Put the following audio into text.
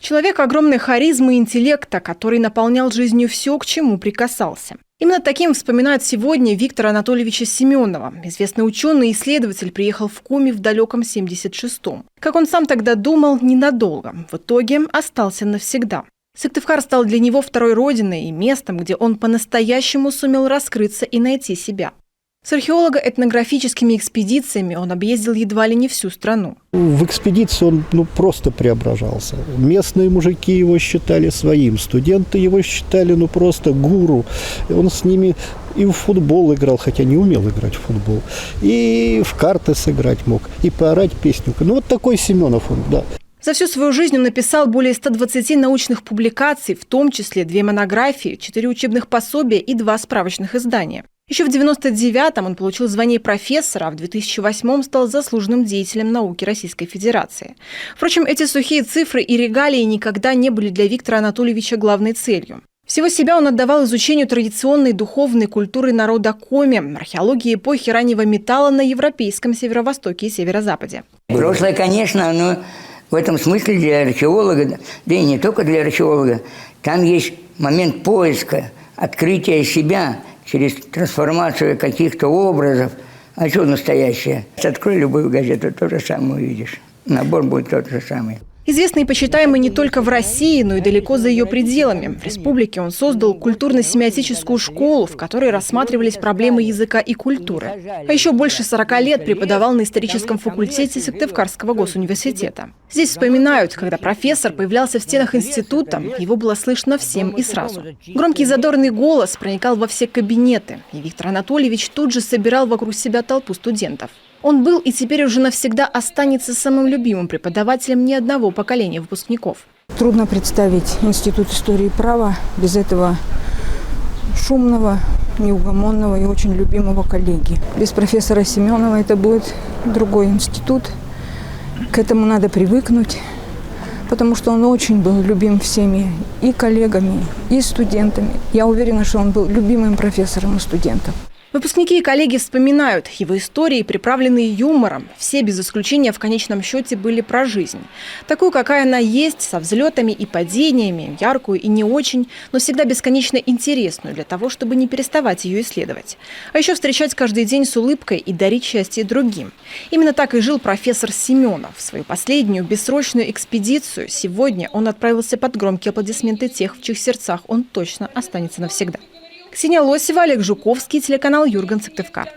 Человек огромной харизмы и интеллекта, который наполнял жизнью все, к чему прикасался. Именно таким вспоминают сегодня Виктора Анатольевича Семенова. Известный ученый и исследователь приехал в Коми в далеком 76-м. Как он сам тогда думал, ненадолго. В итоге остался навсегда. Сыктывкар стал для него второй родиной и местом, где он по-настоящему сумел раскрыться и найти себя. С археолого-этнографическими экспедициями он объездил едва ли не всю страну. В экспедиции он просто преображался. Местные мужики его считали своим, студенты его считали просто гуру. И он с ними и в футбол играл, хотя не умел играть в футбол, и в карты сыграть мог, и поорать песню. Вот такой Семенов он, да. За всю свою жизнь он написал более 120 научных публикаций, в том числе 2 монографии, 4 учебных пособия и 2 справочных издания. Еще в 1999-м он получил звание профессора, а в 2008-м стал заслуженным деятелем науки Российской Федерации. Впрочем, эти сухие цифры и регалии никогда не были для Виктора Анатольевича главной целью. Всего себя он отдавал изучению традиционной духовной культуры народа Коми, археологии эпохи раннего металла на европейском северо-востоке и северо-западе. Прошлое, конечно, оно в этом смысле для археолога, да и не только для археолога, там есть момент поиска, открытия себя через трансформацию каких-то образов. А что настоящее? Открой любую газету, то же самое увидишь. Набор будет тот же самый. Известный и почитаемый не только в России, но и далеко за ее пределами. В республике он создал культурно-семиотическую школу, в которой рассматривались проблемы языка и культуры. А еще больше 40 лет преподавал на историческом факультете Сыктывкарского госуниверситета. Здесь вспоминают, когда профессор появлялся в стенах института, его было слышно всем и сразу. Громкий задорный голос проникал во все кабинеты, и Виктор Анатольевич тут же собирал вокруг себя толпу студентов. Он был и теперь уже навсегда останется самым любимым преподавателем ни одного поколения выпускников. Трудно представить институт истории и права без этого шумного, неугомонного и очень любимого коллеги. Без профессора Семенова это будет другой институт. К этому надо привыкнуть, потому что он очень был любим всеми и коллегами, и студентами. Я уверена, что он был любимым профессором у студентов. Выпускники и коллеги вспоминают, его истории, приправленные юмором, все без исключения в конечном счете были про жизнь. Такую, какая она есть, со взлетами и падениями, яркую и не очень, но всегда бесконечно интересную для того, чтобы не переставать ее исследовать. А еще встречать каждый день с улыбкой и дарить счастье другим. Именно так и жил профессор Семенов. В свою последнюю бессрочную экспедицию сегодня он отправился под громкие аплодисменты тех, в чьих сердцах он точно останется навсегда. Ксения Лосева, Олег Жуковский, телеканал Юрган, Сыктывкар.